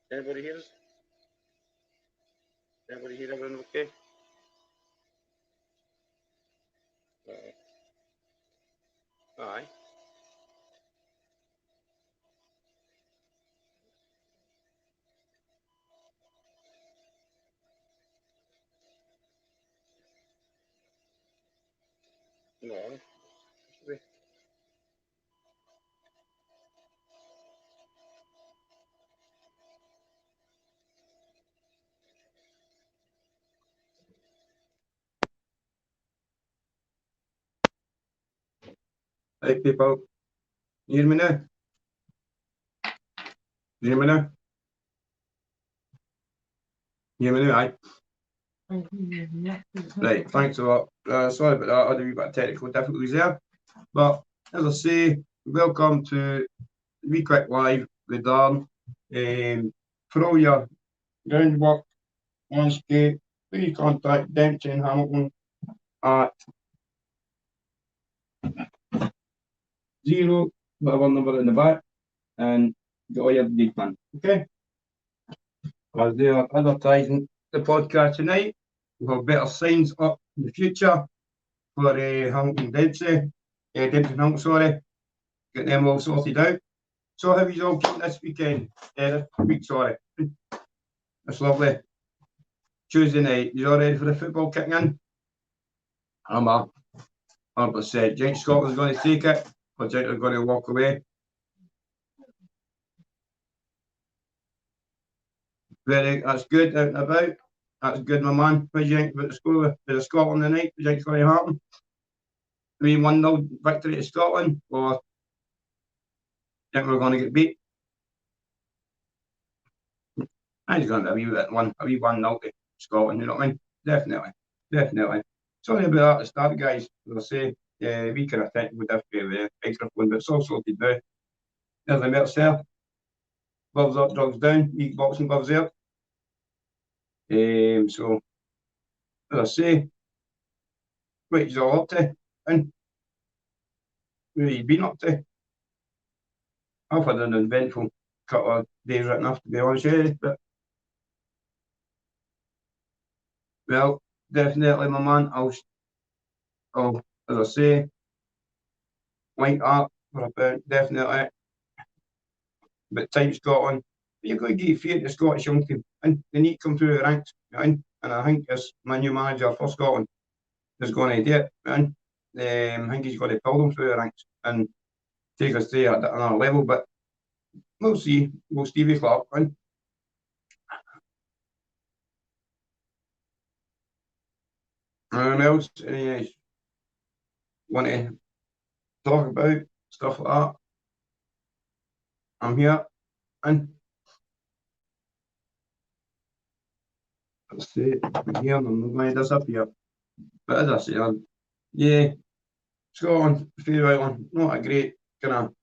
Anybody hear us? Anybody hear everyone okay? Aye. No. Hey people, you hear me now? You hear me now? You hear me now? Aye. Right, thanks a lot. Sorry about that, I had a wee bit of technical difficulties there. But as I say, welcome to Wee Quick Live with Dan. For all your groundwork, landscape, please contact Dempsey and Hamilton at 0, whatever number in the back, and get all your deed done. Okay? As they are advertising the podcast tonight, we'll have better signs up in the future for Hamilton Dempsey, Dempsey and Hamilton, sorry, get them all sorted out. So how are you all keeping this weekend? This week, sorry. That's lovely. Tuesday night, you all ready for the football kicking in? I'm 100%. Do you think Scotland's going to take it, or do you think they're going to walk away? That's good out and about. That's good, my man. What do you think about the score of Scotland tonight? Do you think it's going to happen? I mean, 1-0 victory to Scotland, or do you think we're going to get beat? I think it's going to be a wee 1-0 to Scotland, you know what I mean? Definitely, definitely. Sorry about that at the start, guys. As I say, we kind of technical difficulty with the microphone, but it's all sorted now. There's the merch there. Gloves up, drugs down, wee boxing gloves there. So, as I say, what you all up to? And what you been up to? I've had an eventful couple of days right enough, to be honest with you. But, well, definitely, my man, I'll as I say, link up for about, definitely. But time Scotland, you've got to get your feet in the Scottish young team, and they need to come through the ranks, you know, and I think this my new manager for Scotland is going to do it, and I think he's going to pull them through the ranks and take us to another level. But we'll see. We'll Stevie Clark and anyone else want to talk about stuff like that. I'm here, and let's see, I'm here, and I'm not going to disappear. But as I say, yeah, Scotland, fair one, not a great kind of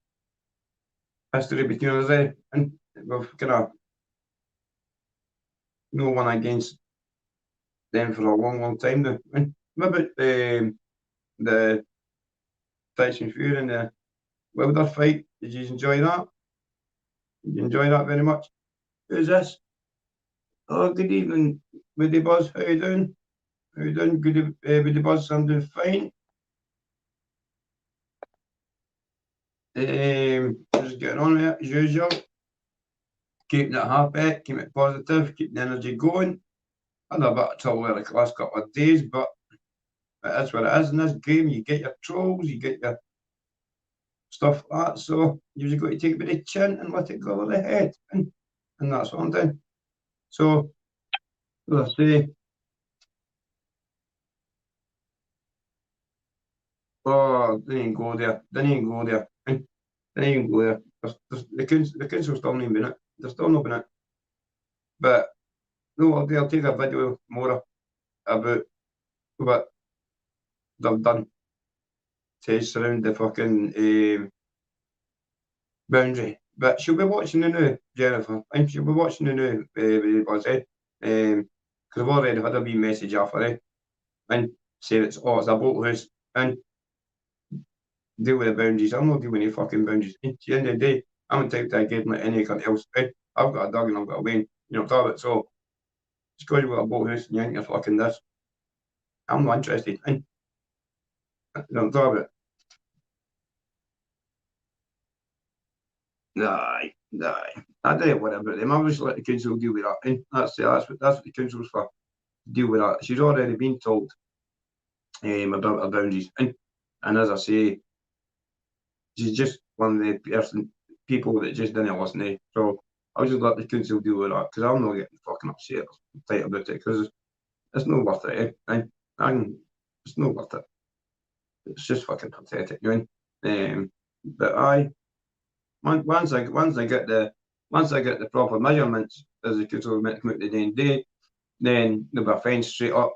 history between us there, and we've kind of no one against them for a long, long time now. And what about the Tyson Fury and the Wilder fight? Did you enjoy that? Did you enjoy that very much? Who's this? Oh, good evening, Woody Buzz. How you doing? How you doing? Good, Woody Buzz. I'm doing fine. Just getting on with it as usual. Keeping it happy, keeping it positive, keeping the energy going. I had a bit of trouble like the last couple of days, but it is what it is in this game. You get your trolls, you get your stuff like that. So you just got to take it with the chin and let it go over the head. And that's what I'm doing. So, as I say, oh, didn't even go there. Didn't even go there. Didn't even go there. The council still not been it. They're still not been it. But no, I'll take a video more about what they've done to surround the fucking boundary. But she'll be watching the new, Jennifer. And she'll be watching the new, was it? Because I've already had a wee message off her, and say it's a boathouse, and deal with the boundaries. I'm not dealing with any fucking boundaries. At the end of the day, I'm the type that I get like any country else. I've got a dog and I've got a Wayne. You know what I'm talking about? So just because you've got a boat house and you think you're fucking this, I'm not interested. You know what I'm talking about? Aye, aye. I don't know what about them. I just let the council deal with that. That's what the council's for. Deal with that. She's already been told about her boundaries. And as I say, she's just one of the people that just didn't listen to. So I'll just let the council deal with that because I'm not getting fucking upset or tight about it because it's not worth it. It's not worth it. It's just fucking pathetic, you know. But once I get the proper measurements as the council meant to come out the day, then there'll be a fence straight up.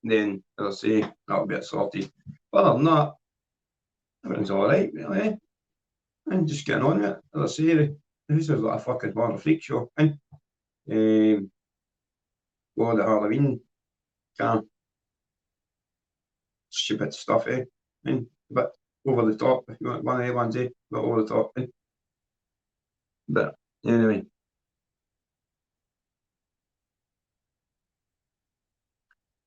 Then, as I say, that'll be it sorted. But other than that, everything's all right, really. And just getting on with it. As I say, the house is like a fucking bar freak show. All the Halloween kind of stupid stuff, but over the top. If you want one of the ones, but over the top. But anyway.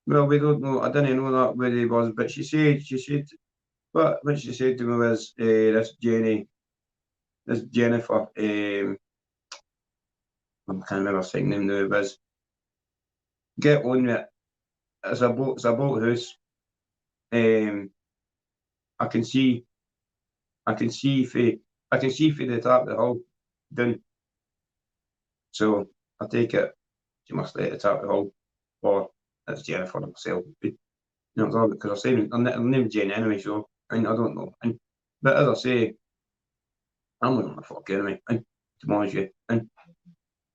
Well, we don't know. I didn't know that where he was, but she said, what she said to me was, this Jennifer, I can't remember her second name now, was get on with it. It's a boat house. I can see, I can see for the top of the hall down. So I take it she must let the top of the hall, or it's Jennifer herself. You know what I'm because I'm saying her name's Jane anyway, so I don't know. But as I say, I'm not gonna fuck anyway. To be honest with you, and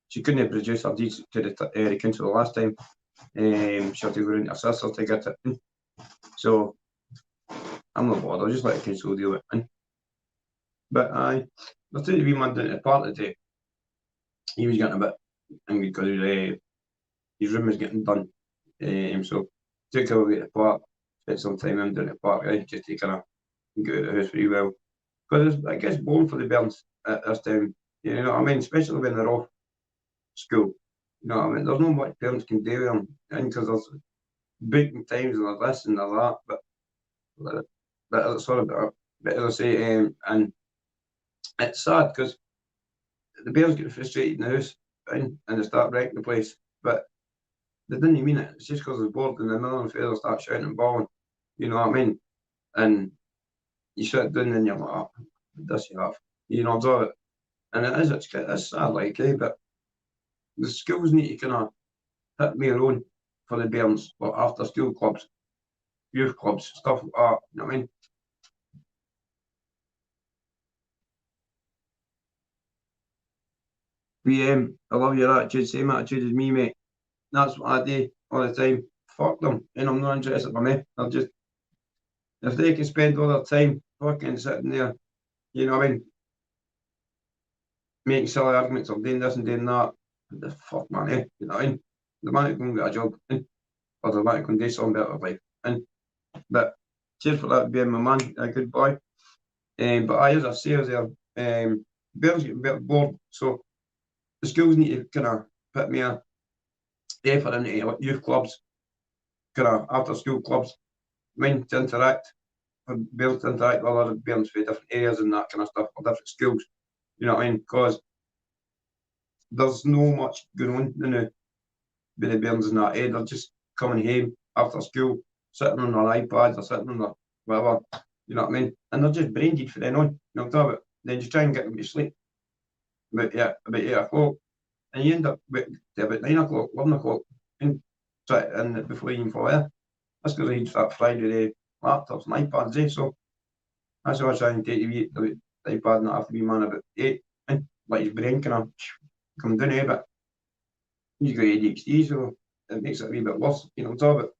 she couldn't produce her deeds to the council the last time. She had to go into her sister to get it. So I'm not bothered. I'll just let the council deal with it. But I took the wee man down to the park today. He was getting a bit angry because his room was getting done. So took him away to the park, spent some time in down at the park, right? Just to kind of go out of the house pretty well. Because I guess born for the bairns at this time. You know what I mean? Especially when they're off school. You know what I mean? There's not much parents can do with them. And because there's booking times and there's this and there's that. But sorry about it. But as I say, and it's sad because the bears get frustrated in the house and they start wrecking the place. But they didn't mean it. It's just because they're bored and the mother and father start shouting and bawling. You know what I mean? And you sit down and you're like, oh, this you have. You know, it's it. And it's sad, like, but the schools need to kind of hit more on for the bairns, like after school clubs, youth clubs, stuff like that. You know what I mean? I love your attitude, same attitude as me, mate. That's what I do all the time. Fuck them, and I'm not interested for me. I'll just if they can spend all their time fucking sitting there, you know what I mean, making silly arguments or doing this and doing that, the fuck man, you know what I mean? The man can get a job, or the man can do something better life. But cheers for that being my man, a good boy. But as I say, there, Bill's getting a bit bored, so the schools need to kind of put more effort into youth clubs, kind of after school clubs, mind to interact, for Bill to interact with other parents from different areas and that kind of stuff, or different schools. You know what I mean? Because there's no much going on in the with the bairns and that. They're just coming home after school, sitting on their iPads or sitting on their whatever. You know what I mean? And they're just brain dead for then on. You know what I'm talking about? Then you try and get them to sleep about 8 o'clock, and you end up about 9 o'clock, 11 o'clock, and before you even fall in. That's because he'd start Friday the laptops and iPads, So that's why I try and take the iPad and that after be man about 8, and let his brain kind of come down a bit. He's got ADHD, so it makes it a wee bit worse, you know what I'm talking about.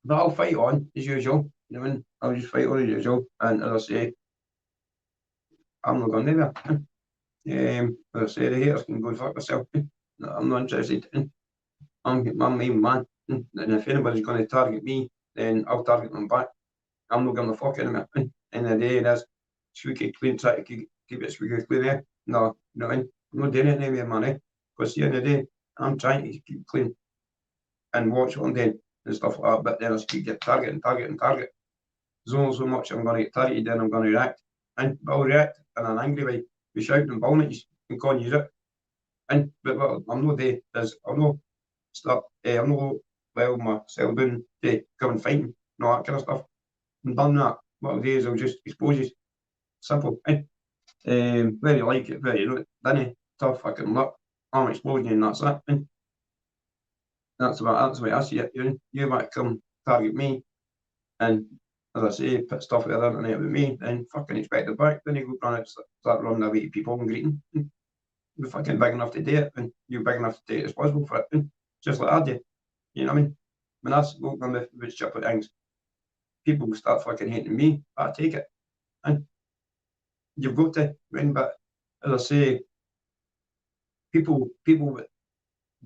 But I'll fight on as usual, you know what I mean? I'll just fight on as usual, and as I say, I'm not going anywhere. As I say, the haters can go fuck themselves. I'm not interested. I'm my main man. And if anybody's going to target me, then I'll target them back. I'm not going to fuck anymore. In the day, that's squeaky clean, try to keep it squeaky clean. No, you know what I mean? I'm not doing it anymore, money. Because at the end of the day, I'm trying to keep clean and watch what I'm doing and stuff like that. But then I just keep getting target and target and target. There's only so much I'm going to get targeted, then I'm going to react. And I'll react in an angry way, be shouting and bawling at you and can't use it. And but what I'm not there is I'm not start I'm not well myself doing to come and fight me and all that kind of stuff. I'm done that. What I'll do is I'll just expose you. Simple. Whether you like it, whether you don't, then tough fucking luck. I'm exposing you and that's it. That's what I see it. You might come target me and as I say, put stuff out the internet with me, then fucking expect it back. Then you go run out, start running away to people and greeting. You're fucking big enough to do it, and you're big enough to take responsible for it. Just like I do. You know what I mean? When I spoke on with stupid things, people will start fucking hating me. I take it. And you've got to win, but as I say, people that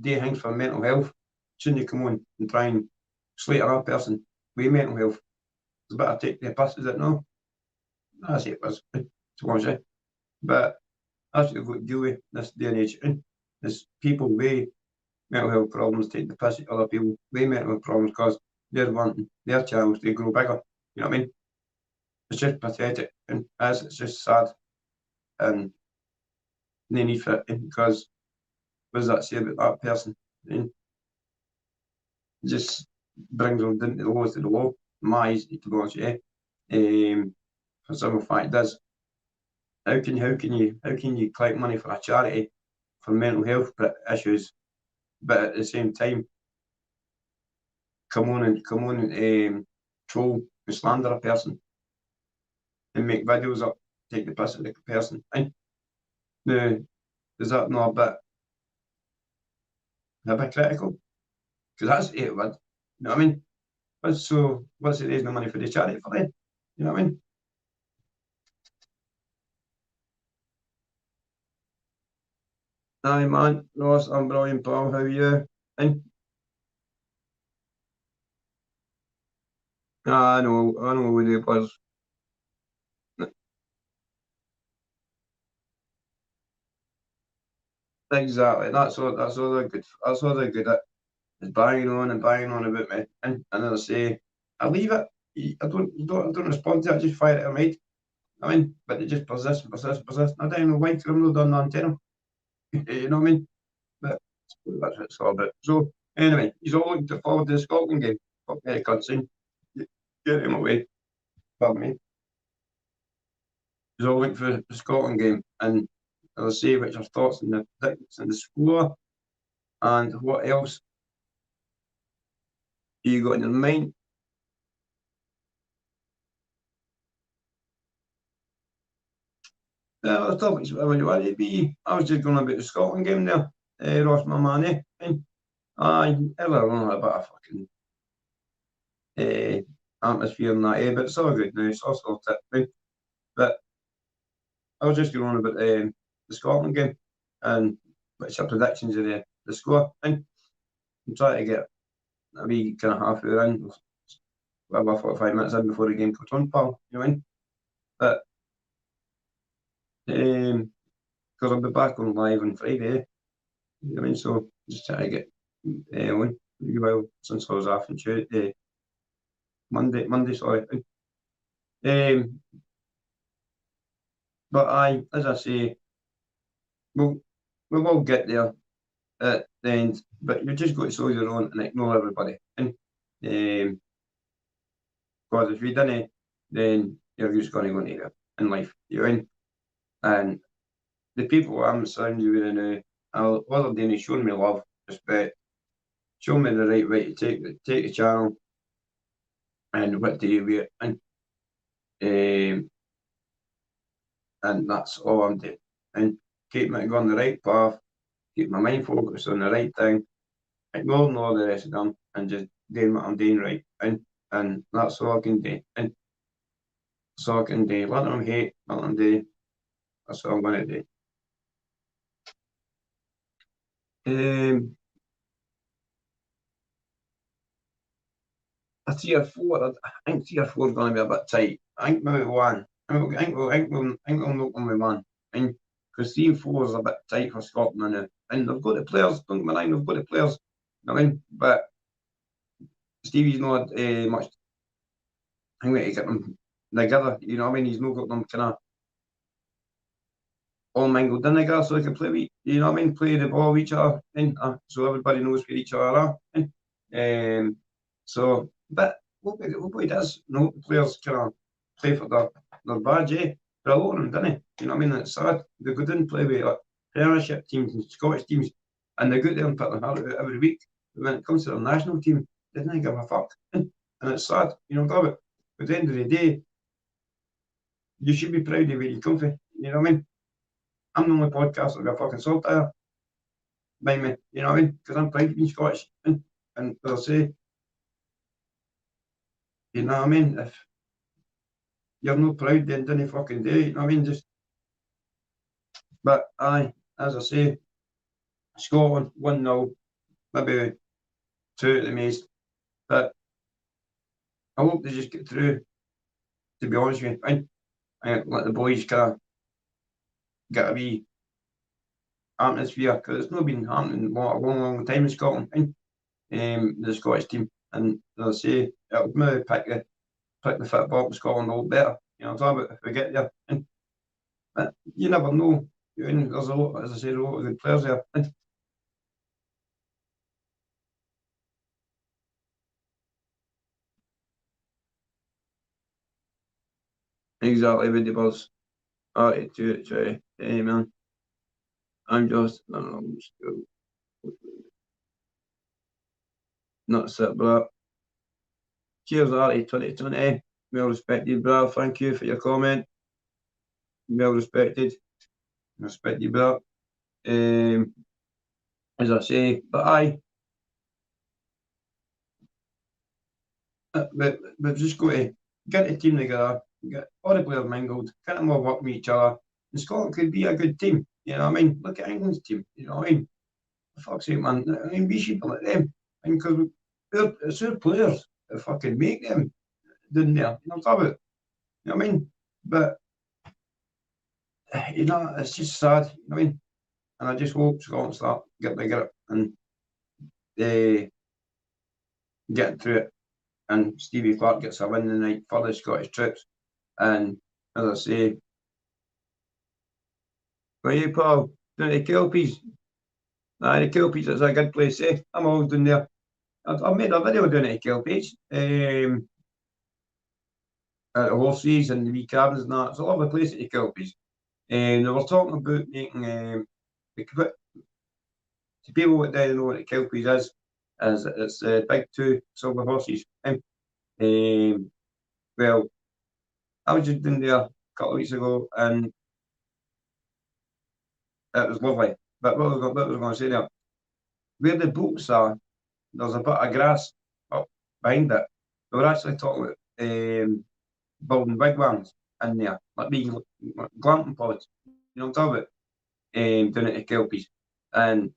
do things for mental health shouldn't come on and try and slate another person with mental health. It's better take the piss, is it no? I say it was, to be honest. But that's what you've got to deal with this day and age. There's people with mental health problems take the piss at other people with mental health problems because they're wanting their child to grow bigger. You know what I mean? It's just pathetic, and as it's just sad, and no need for it because what does that say about that person? And it just brings them down to the lowest of the low. My eyes, to be honest with you. For some fact is how can you collect money for a charity for mental health issues, but at the same time come on and troll and slander a person and make videos up, take the piss at the person. And now, is that not a bit hypocritical? Because that's it would. You know what I mean? What's the raising the money for the charity for then? You know what I mean? Aye man, Ross, I'm brilliant pal, how are you? And I know who it was. Exactly. That's all they're good at is banging on and banging on about me. And as I say, I leave it. I don't respond to it, I just fire it at me. I mean, but they just persist and persist and persist. I don't even know why because I'm not done nothing to them. You know what I mean? But that's what it's all about. So anyway, he's all looking to forward to the Scotland game. Fuck me, cutscene. Get him away. Pardon me. He's all looking for the Scotland game. And as I say, what's your thoughts on the predictions and the score and what else you got in your mind? I thought it's what you want to be. I was just going about the Scotland game there. Ross my money. And I ever run a bit of fucking atmosphere and that, but it's all good now. It's all sorted. But I was just going on about the Scotland game and what's your predictions of the score. And I'm trying to get a wee kind of half hour in, about 45 minutes in before the game goes on, pal. You know what I mean? But because I'll be back on live on Friday, you know what I mean? So just trying to get on a wee while since I was off on Tuesday, Monday, sorry. Um, but as I say, we'll, we will get there at the end, but you just got to slow your own and ignore everybody. And because if you didn't, then you're just going to go nowhere in life. You're in. And the people I'm surrounded with now, all they're doing is showing me love, respect, showing me the right way to take the channel and what to do with it. And that's all I'm doing. And keep me going the right path, keep my mind focused on the right thing, ignoring all the rest of them, and just doing what I'm doing right. And that's all I can do. And so I can do. Let them hate, let them do. That's all I'm going to do. A 3 or 4, I think 3 or 4 is going to be a bit tight. I think maybe one. I think we'll knock them with one. because 3 and 4 is a bit tight for Scotland, and they've got the players. Don't get me wrong, they've got the players. You know what I mean, but Stevie's not much. I think to get them together. You know what I mean? He's not got them kind of all mingled in together, so they can play. You know what I mean? Play the ball with each other, so everybody knows where each other are. So, but what he does, the players kind of play for their badge, but a lot of them didn't. You know what I mean? It's sad. They go and play with Premiership teams and Scottish teams, and they go there and put their heart out every week. But when it comes to their national team, they didn't give a fuck. And it's sad, but at the end of the day, you should be proud of where you come from. You know what I mean? I'm the only podcaster with a fucking saltire by me, you know what I mean? Because I'm proud of being Scottish. And as I say, you know what I mean? If you're not proud, then don't fucking do it, you know what I mean? But aye, as I say, Scotland 1-0, maybe 2 at the most. But I hope they just get through, to be honest with you. And let the boys kind of get a wee atmosphere, because it's not been happening a long time in Scotland, the Scottish team. And as I say, it'll maybe pick the football in Scotland a lot better. You know what I'm talking about, if we get there. But you never know. There's a lot, as I said, a lot of good players there. Exactly, with the buzz. Attitude, sorry. Hey, man. I'm just, I don't know, not set, but cheers, Artie, 2020. Well respected, bro. Thank you for your comment. Well respected. Respect you, bro. As I say, but we've just got to get the team together, get all the players mingled, get them all working with each other. And Scotland could be a good team. You know what I mean? Look at England's team. You know what I mean? For fuck's sake, man. I mean, we should be like them. And because it's our players that fucking make them down there. You know what I'm talking about? You know what I mean? But, it's just sad. You know what I mean? And I just hope Scotland start getting together and getting through it. And Stevie Clark gets a win tonight for the Scottish troops. And as I say, well, you Paul, down to Kelpies. The Kelpies is a good place, eh? I'm always down there. I've made a video down at Kelpies, at the horses and the wee cabins and that. It's a lovely place at the Kelpies. And they were talking about making, to people that don't know what the Kelpies is it's the big 2 silver horses. Well, I was just down there a couple of weeks ago, and it was lovely. But what was I going to say there? Where the boats are, there's a bit of grass up behind it. We were actually talking about building wigwams in there, like big glamping pods. You know what I'm talking about? Down at the Kelpies. And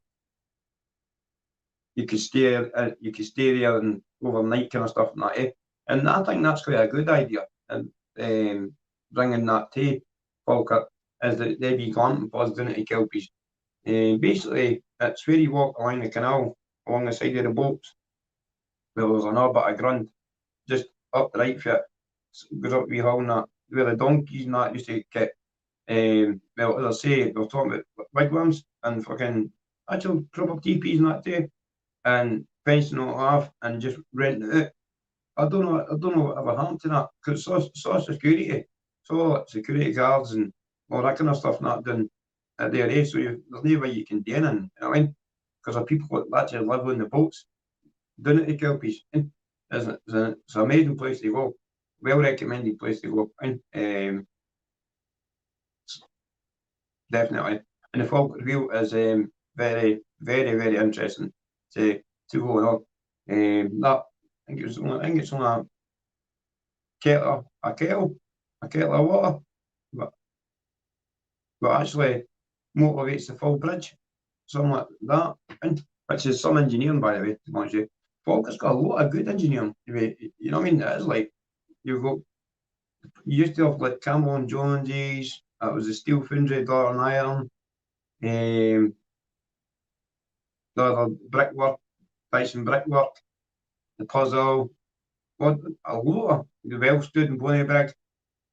you could stay there and overnight kind of stuff and that, eh? And I think that's quite a good idea. And bringing that to Falkirk is that they be glamping pods down at the Kelpies. Basically, it's where you walk along the canal, along the side of the boats, where there's an orbit of ground, just up the right foot, goes up the hill and that, where the donkeys and that used to get. Well, as I say, we're talking about wigwams and fucking actual proper teepees and that too, and fencing it off and just renting it out. I don't know whatever happened to that, because saw security, saw security guards and all that kind of stuff not done at their age, so there's no way you can do anything, you know what I mean? Because of people that actually live on the boats, down at the Kelpies, isn't it? It's an amazing place to go, well recommended place to go, definitely. And the Falkirk Wheel is very, very, very interesting to go on. That I think it's on a kettle of water, but actually motivates the full bridge, something like that, which is some engineering, by the way, to be honest with you. Falkirk's got a lot of good engineering. You know what I mean? It is like you used to have like Campbell and Joneses, It was the steel foundry, door and iron, the other brickwork, Dyson brickwork, the puzzle, what a lot of the well stood in Bonnybrig,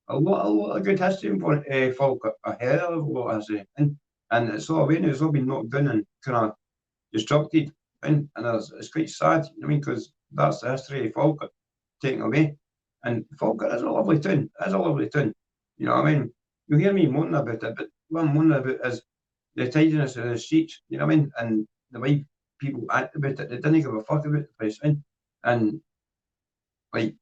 a lot of good history in folk, a hell of a lot of history. And it's all away now, it's all been knocked down and kind of destructed. And it's quite sad, I mean, because that's the history of Falkirk taken away. And Falkirk is a lovely town, it is a lovely town. You know what I mean? You hear me moaning about it, but what I'm moaning about is the tidiness of the streets, you know what I mean? And the way people act about it, they didn't give a fuck about the place. And like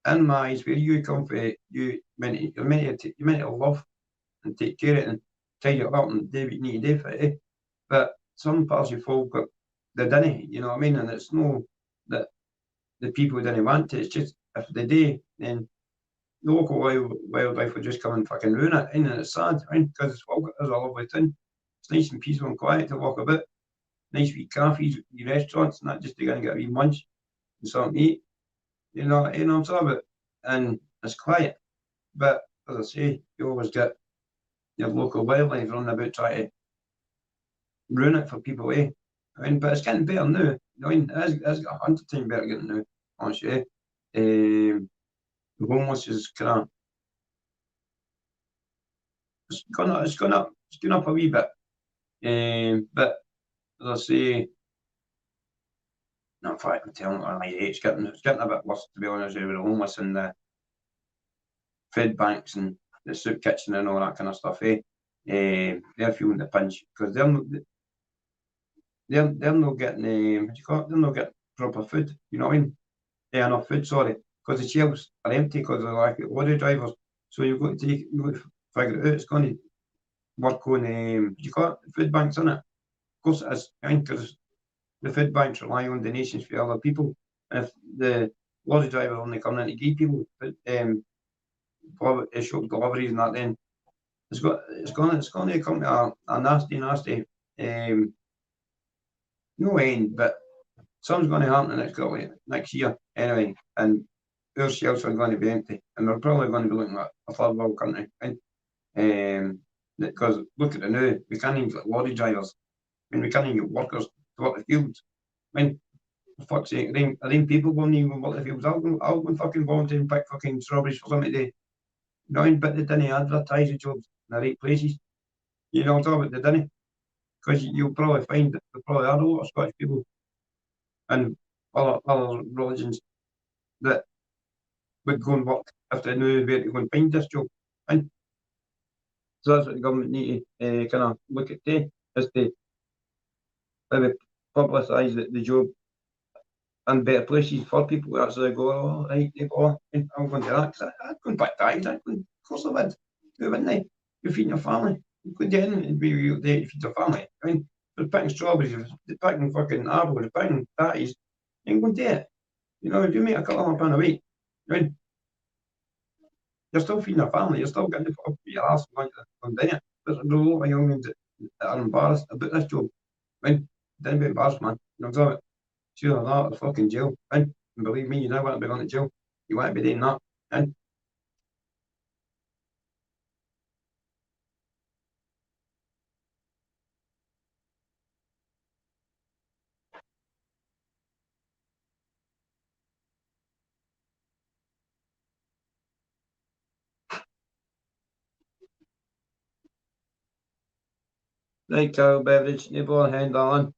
in my eyes, where you come from, you're meant to love and take care of it and tidy it up and do what you need to do for it. But some parts of folk, they didn't, you know what I mean? And it's no that the people didn't want to, it's just if they do, then the local wildlife will just come and fucking ruin it, and it's sad, right? Because folk is a lovely thing. It's nice and peaceful and quiet to walk about. Nice wee cafes, wee restaurants, not just to go and get a wee munch and something to eat. You know what I'm talking about? And it's quiet. But as I say, you always get your local wildlife running about trying to ruin it for people, eh? I mean, but it's getting better now. I mean, it's got 100 times better getting now, honestly. The homeless is kind of it's gone up a wee bit. But as I say, no, in fact, I'm telling you, it's getting a bit worse to be honest with the homeless and the food banks and the soup kitchen and all that kind of stuff. They're feeling the pinch because they're not getting what do you call it? They're not getting proper food. You know what I mean? Yeah, enough food. Sorry, because the shelves are empty because of the lack of lorry drivers. So you've got to figure it out. It's going to work on what do you call it? Food banks, isn't it? Of course it is. I mean, because the food banks rely on donations for other people. And if the lorry driver only coming in to give people shop deliveries and that, then it's going to come to a nasty no end, but something's going to happen next year anyway, and our shelves are going to be empty, and we're probably going to be looking at a third world country. Right? Because look at the now, we can't even get lorry drivers. I mean, we can't even get workers to work the fields. I mean, for fuck's sake, are them people going to even work the fields? I'll go and fucking volunteer and pick fucking strawberries for somebody to, you know, but they didn't advertise the jobs in the right places. You know what I'm talking about? They didn't. Because you'll probably find that there probably are a lot of Scottish people and other religions that would go and work if they knew where to go and find this job. And so that's what the government need to kind of look at too, is to maybe publicise the job in better places for people to actually go, oh, right, they go, I'm going to do that. Because I'd go and pick that, of course I would. Who wouldn't I? You're feeding your family. You could get in and be real day to feed your family. I mean, they're picking strawberries, they're picking fucking apples, they're picking tatties. You ain't going to do it. You know, if you make a couple of £100 a week, I mean, you're still feeding your family, you're still getting to put up your arse and doing it. There's a lot of young that are embarrassed about this job. I mean, don't be embarrassed, man. You know what I'm talking about? Sure, that, fucking jail. And believe me, you don't want to be going to jail. You want to be doing that. And right, Carol Beveridge, nibble on hand, darling.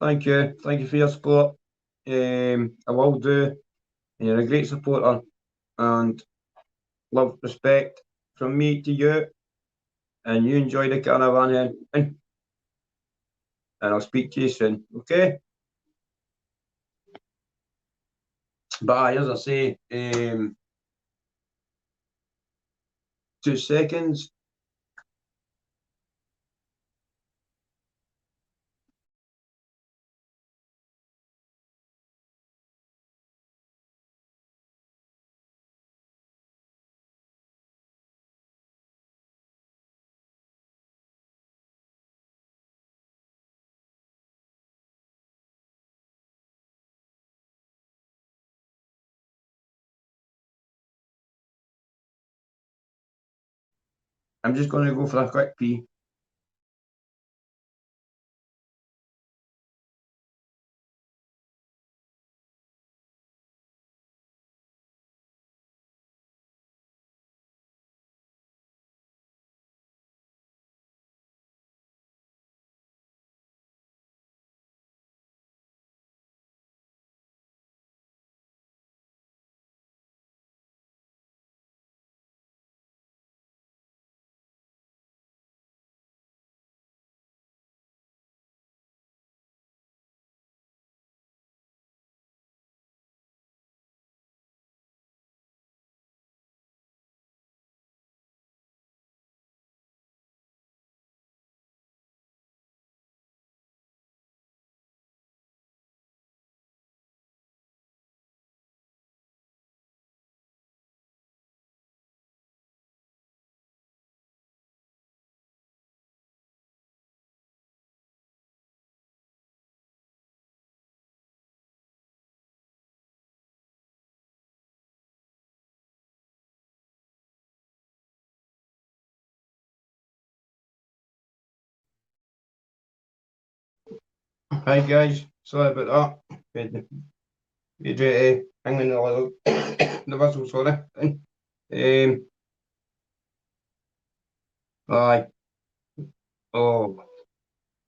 Thank you. Thank you for your support. I will do. And you're a great supporter. And love, respect from me to you. And you enjoy the caravan hen. And I'll speak to you soon. Okay? But as I say, 2 seconds. I'm just going to go for a quick pee. Hi guys, sorry about that. You hang in the little the vessel, sorry. Aye. Oh,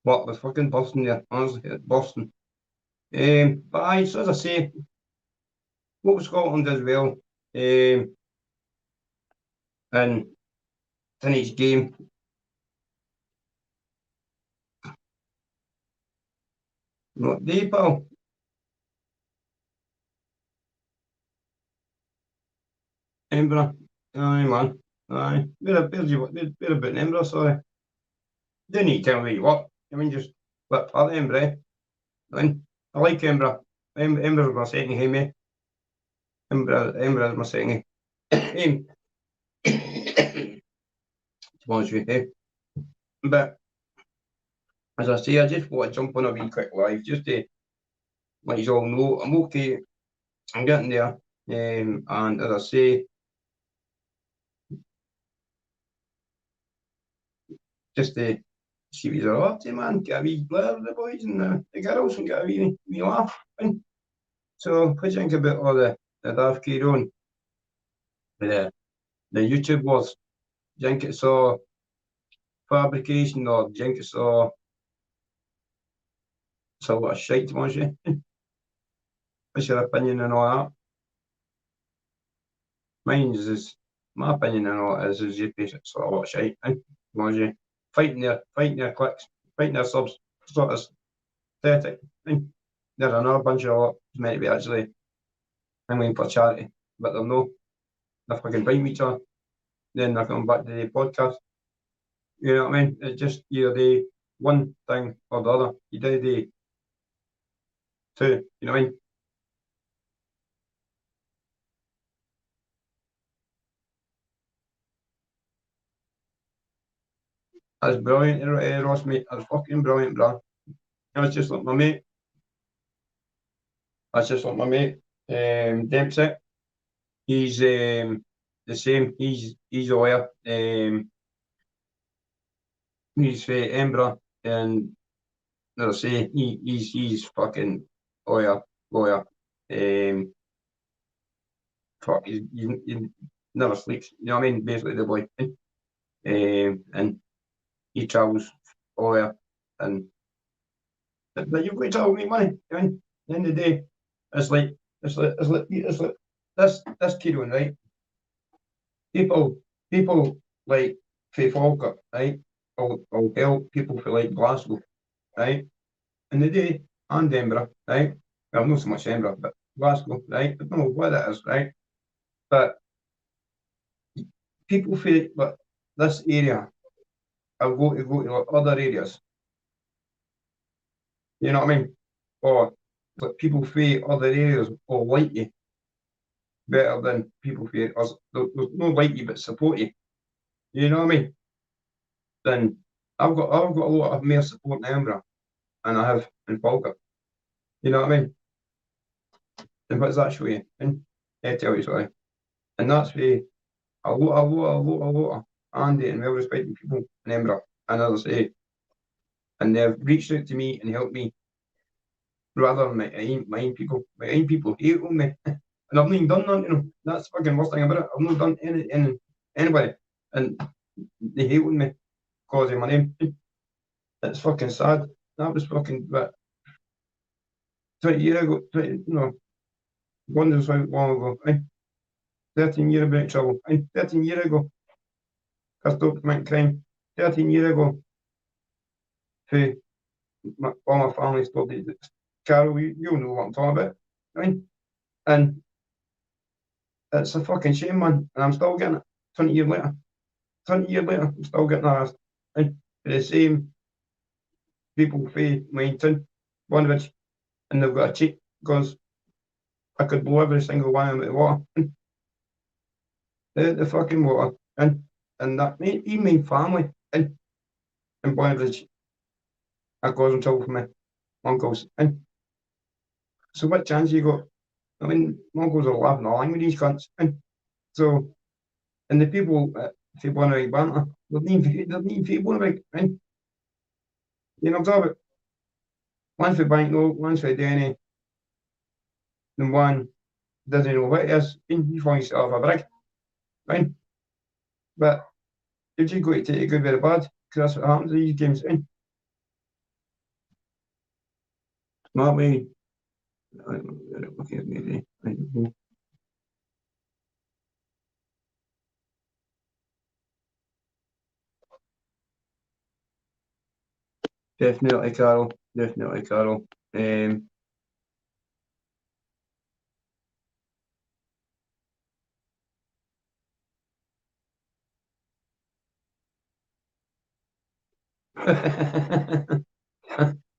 what was fucking Boston there? Honestly, it's Boston. But aye, so as I say, what Scotland as well. And tonight's game, not day, pal. Edinburgh. Aye, man. Aye. We're about Edinburgh, sorry. Don't need to tell me what. I mean, just what part of Edinburgh. I like Edinburgh. Edinburgh's my second home, eh? Edinburgh's my second home. To be honest with you. But as I say, I just want to jump on a wee quick live just to let you all know I'm okay. I'm getting there. And as I say, just to see what you're up to, man. Get a wee blur of the boys and the girls and get a wee laugh. So, what do you think about all the daft carry on? The YouTube wars? Do you think it's all fabrication or do you think it's a lot of shite, to be honest with you? What's your opinion on all that? My opinion on all it is you it's a lot of shite, to be honest with you. Fighting their clicks, fighting their subs, sort of pathetic. There's another bunch of lot meant to be actually hanging for charity, but they're no. They're fucking fighting each other. Then they're coming back to the podcast. You know what I mean? It's just either the one thing or the other. You do the two. You know what I mean? That's brilliant, Ross, mate. That's fucking brilliant, bro. That's just like my mate. That's just like my mate. Dempsey. He's the same. He's a lawyer. He's for Edinburgh, and as I say, he's fucking lawyer. Um, fuck, he never sleeps. You know what I mean? Basically, the boy. And he travels lawyer, and but you've got to travel make money. You know? At the end of the day, it's like it's like this kid one, right? People like for Falkirk, right? I'll help people for like Glasgow, right? In the day and Edinburgh, right? Well, not so much Edinburgh, but Glasgow, right? I don't know what that is, right? But people feel like this area, I'll go to like other areas. You know what I mean? Or like people feel other areas will like you better than people feel us. There's no like you but support you. You know what I mean? Then I've got a lot of more support in Edinburgh than I have in Falkirk. You know what I mean? And what does that show you? And I tell you, sorry. And that's where a lot. handy and well-respected people in Edinburgh, and as I say, and they've reached out to me and helped me rather than my own people hate on me. And I've not even done that, That's the fucking worst thing about it. I've not done anybody. And they hate on me because of my name. It's fucking sad. That was fucking, but 20 years ago, 20, wonders how long ago. 13 years about trouble. 13 years ago, I stopped committing crime. 13 years ago, for all my family stopped it. Carol, you know what I'm talking about. And it's a fucking shame, man. And I'm still getting it 20 years later. 20 years later, I'm still getting harassed. And the same people for my town, one of which, and they've got a cheat because I could blow every single one of them with water. The fucking water. And that, even my family in Bonnybridge, I causing trouble for my uncles. And so what chance you got? I mean, my uncles are laughing along with these cunts. And so, and the people for Bonnybridge banter, they're not even for Bonnybridge. And I'm talking about one for Banknote, one for Denny, and one doesn't know what it is. You find yourself a brig. Right? But you've just got to take a good bit of bad, because that's what happens in these games. Smart way. Definitely, Carol. Definitely, Carol.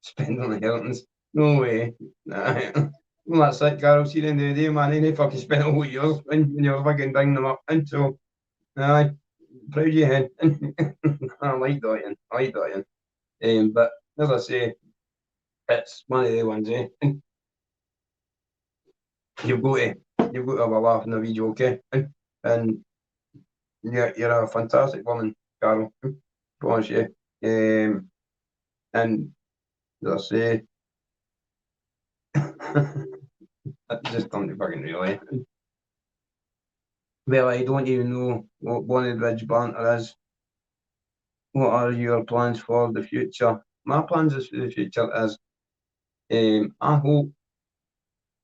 Spend on the Hiltons. No way. Nah. Well, that's it, Carol. See, the end of the day, man, they fucking spent all yours when you were fucking bringing them up. And so, aye, proud of you, head. I like that, I like that. But as I say, it's one of the ones, eh? You've got to, you've got to have a laugh in the video, okay? And you're a fantastic woman, Carol. Promise you. And as I say, I just don't fucking really. Well, I don't even know what Bonnybridge banter is. What are your plans for the future? My plans for the future is, I hope,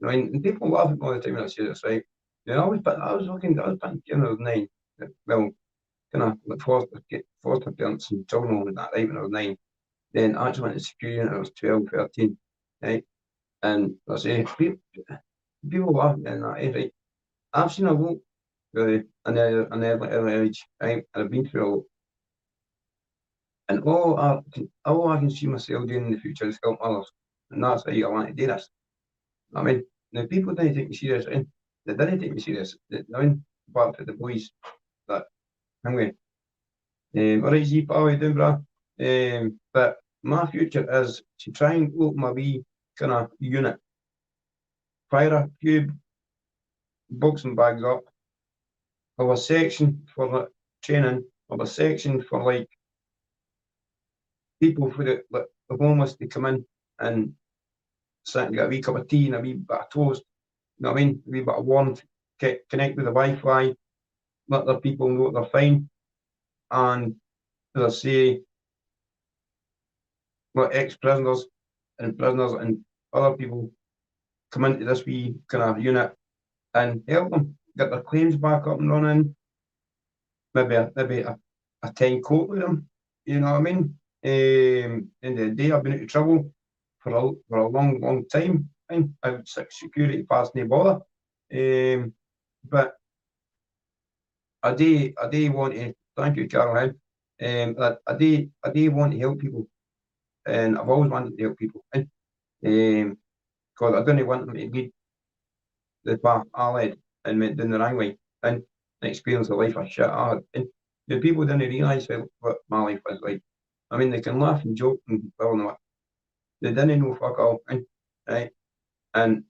and people laugh at me all the time when I say this, right? I was putting together with nine. Well, kind of like foster parents and children and that, right, when I was nine. Then I actually went to security when I was 12, 13, right? And I say, people laugh at me and that, right? I've seen a lot really an early age, right? And I've been through a lot. And all I can see myself doing in the future is help others. And that's how I want to do this. I mean, now people didn't take me serious, right? They didn't take me serious. Apart from the boys that I'm with. All right, Z, pal, how you doing, bro? But my future is to try and open my wee kind of unit, fire a few boxing bags up, have a section for like, training, have a section for like people for the homeless to come in and sit and get a wee cup of tea and a wee bit of toast. You know what I mean? A wee bit of warmth, connect with the Wi-Fi, let other people know they're fine. And as I say, let ex-prisoners and prisoners and other people come into this wee kind of unit and help them get their claims back up and running. Maybe a 10 coat with them. You know what I mean? In the day, I've been out of trouble for a long, long time. I've security pass no bother. But I do want to thank you, Caroline. I do want to help people, and I've always wanted to help people. Because I don't want them to lead the path I led and went down the wrong way and experience a life of shit I had. And the people didn't realise what my life was like. I mean, they can laugh and joke and well, no, they didn't know fuck all, right? And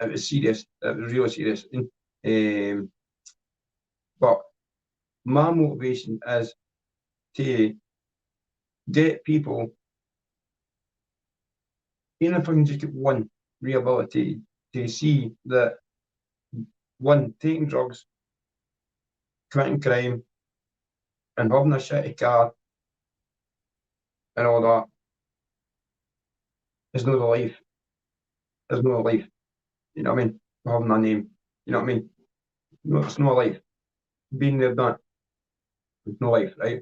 it was serious. It was really serious. But my motivation is to get people, even if I can just get one rehabilitated, to see that one, taking drugs, committing crime, and having a shitty car and all that is not a life. Is not a life. You know what I mean? Having a name. You know what I mean? No, it's not a life. Being there, done. It's no life, right?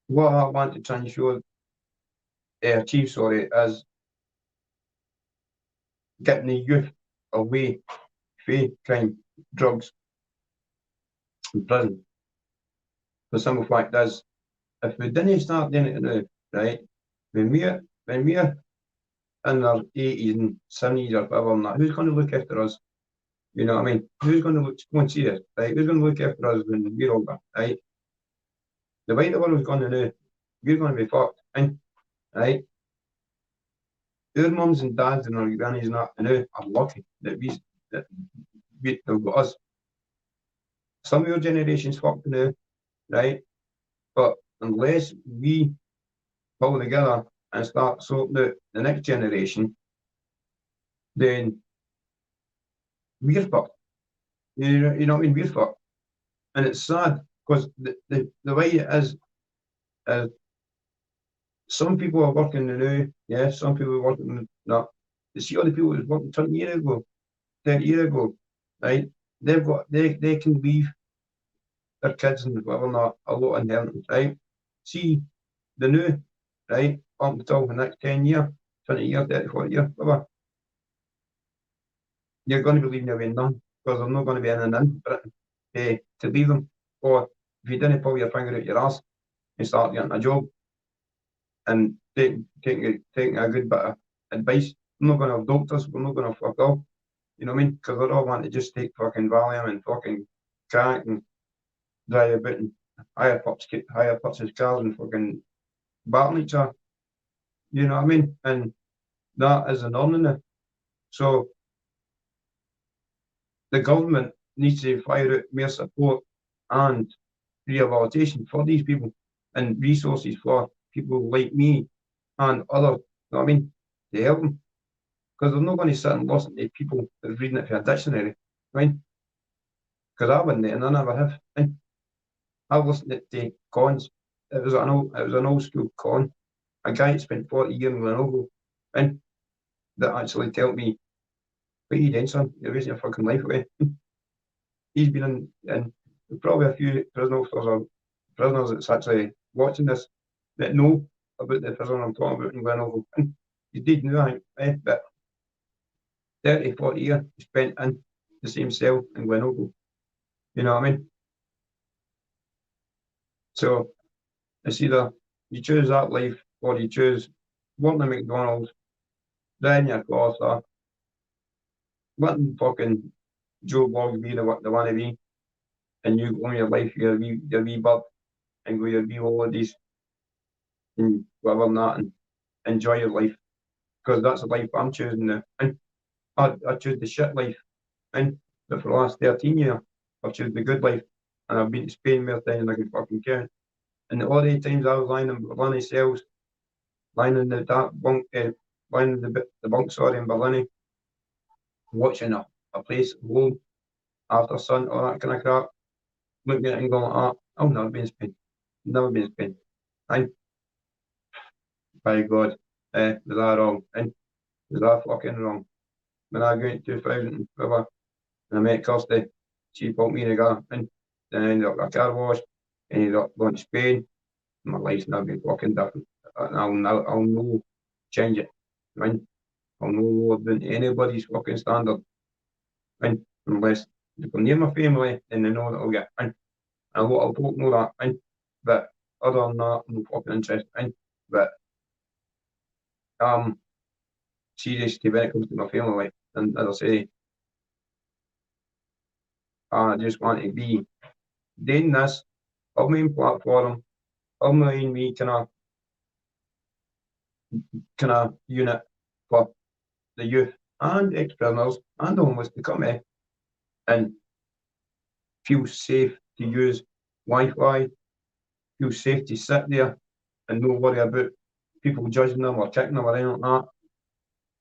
What I want to try and show, achieve, sorry, is getting the youth away from crime, drugs, and prison. The simple fact is, if we didn't start doing it now, right, when we're in our 80s and 70s or whatever, and that, who's going to look after us? You know what I mean? Who's going to go and see us, right? Who's going to look after us when we're older, right? The way the world's going to now, we're going to be fucked, right? Our mums and dads and our grannies and that now are lucky that they've got us. Some of your generation's fucked now, right? But unless we pull together and start sorting out the next generation, then we're fucked. You know what I mean? We're fucked. And it's sad because the way it is, some people are working now, yeah, some people are working not. You see all the people who was working 20 years ago, 30 years ago, right? They can leave their kids and whatever not a lot of inheritance, right? See the new, right, up until the next 10 years, 20 years, 30, 40 years, whatever, you're going to be leaving away none because there's not going to be anything in Britain to leave them. Or if you didn't pull your finger out your ass and start getting a job and taking a good bit of advice, we're not going to have doctors, we're not going to fuck all. You know what I mean? Because they're all wanting to just take fucking Valium and fucking crack and drive about and hire purchase cars and fucking battle each other. You know what I mean? And that is the norm now. So the government needs to fire out more support and rehabilitation for these people and resources for people like me and others, you know what I mean, to help them. Because they're not going to sit and listen to people that are reading it from a dictionary, right? Because I wouldn't, and I never have. Right? I've listened to cons. It was an old school con. A guy that spent 40 years in Glenorchy, and that actually told me, what are you doing, son? You're wasting your fucking life away. He's been in probably a few prison officers or prisoners that's actually watching this that know about the prison I'm talking about in Glenorchy. And he did know, I think, but 30, 40 years spent in the same cell in Glenorchy. You know what I mean? So it's either you choose that life or you choose working at McDonald's, driving your car, or letting fucking Joe Bloggs be the one to be, and you go on your life, your wee bird, and go your wee holidays and whatever and that, and enjoy your life. Because that's the life I'm choosing now. And I choose the shit life. And but for the last 13 years, I've chosen the good life. And I've been to Spain more times than I can fucking count. And all the times I was lying in cells, lying in the dark bunk, lying in the bunk, sorry, in Berlin, watching a place home after sun, all that kind of crap, looking at it and going, oh, I've never been in Spain. Never been in Spain. And by God, was I wrong? And was I fucking wrong? When I got in 2000 and whatever, and I met Kirsty, she put me in a car, and then I ended up a car wash, ended up going to Spain. My life's now been fucking different. I'll no change it. Right? I'll no live down to anybody's fucking standard. Right? Unless they come near my family and they know that I'll get in. And a lot of folk know that. Right? But other than that, I'm no fucking interested. Right? But seriously when it comes to my family. And as I say, I just want to be doing this on my own platform, on my own me kind of unit for the youth and ex-prisoners and the homeless to come in and feel safe to use Wi-Fi, feel safe to sit there and no worry about people judging them or kicking them or anything like that.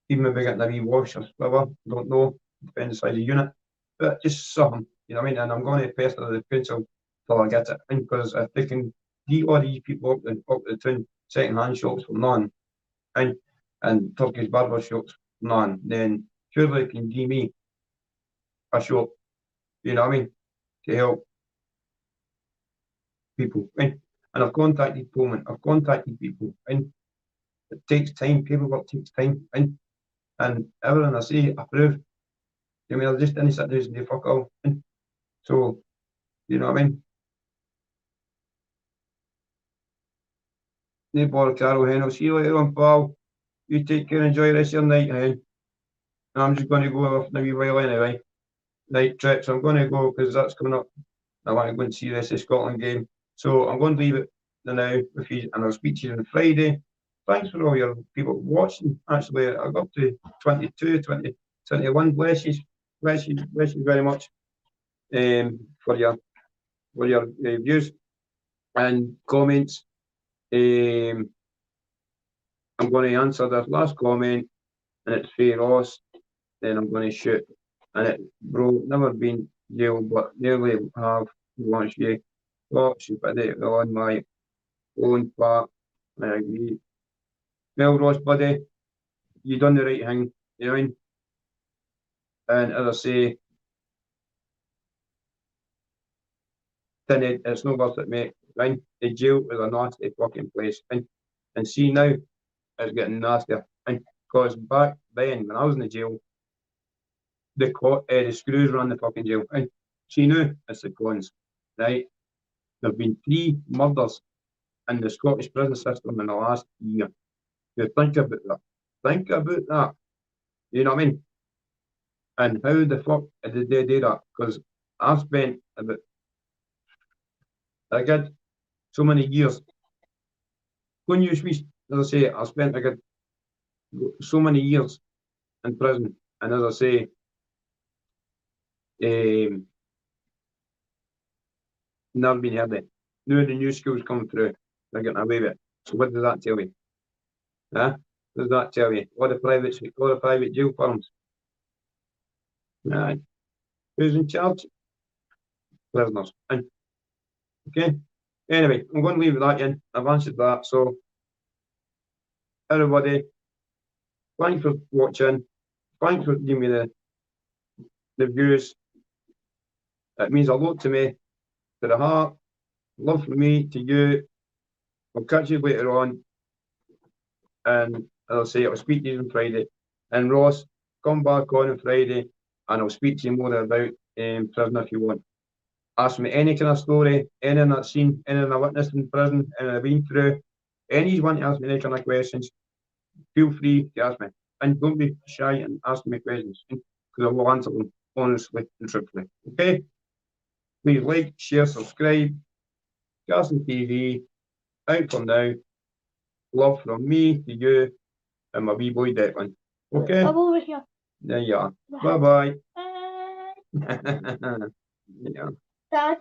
Even maybe getting a wee wash or whatever, don't know, depends on the unit. But just something, you know what I mean? And I'm going to pester the council till I get it in, because if they can get all these people up the town second-hand shops for none, and Turkish barber shops for none, then surely they can give me a shop, you know what I mean, to help people. And I've contacted Pullman, I've contacted people, and it takes time, paperwork takes time, and everything I say, I prove. I mean, I just didn't sit down and do fuck all. So, you know what I mean? No bother, Carol, hen. I'll see you later on, pal. You take care, enjoy the rest of your night, hen. I'm just going to go off in a wee while anyway. Night trips, I'm going to go because that's coming up. I want to go and see the rest of the Scotland game. So I'm going to leave it now with you, and I'll speak to you on Friday. Thanks for all your people watching. Actually, I got up to 22, 20, 21. Bless you, bless you, bless you very much for your views and comments. I'm going to answer this last comment, and it's fair Ross. Then I'm going to shoot. And it, bro, never been jailed, but nearly have once you thought you put it on my own part. I agree. Well, Ross, buddy, you done the right thing, you know what I mean? And as I say, it's no worth it, mate. Right? The jail is a nasty fucking place. And see now, it's getting nastier. And because back then, when I was in the jail, the screws ran the fucking jail. And see now, it's the cons, right? There have been 3 murders in the Scottish prison system in the last year. You think about that. Think about that. You know what I mean? And how the fuck did they do that? Because I've spent about, I got so many years. When you speak, as I say, I spent, I got so many years in prison. And as I say, never been heard of. Now the new schools coming through, they're getting away with it. So what does that tell you? Huh? What does that tell you? All the private jail firms. Aye. Who's in charge? Prisoners. And okay. Anyway, I'm going to leave that in. I've answered that. So everybody, thanks for watching. Thanks for giving me the views. It means a lot to me, to the heart. Love from me to you. I'll catch you later on. And as I say, I'll speak to you on Friday. And Ross, come back on Friday and I'll speak to you more about prison if you want. Ask me any kind of story, anything I've seen, anything I witnessed in prison, anything I've been through. Any you want to ask me any kind of questions, feel free to ask me. And don't be shy and ask me questions, because I will answer them honestly and truthfully. Okay? Please like, share, subscribe. Carson TV, out for now. Love from me to you and my wee boy Declan. Okay? I'm over here. There you are. Bye-bye. Bye. Yeah. Dad.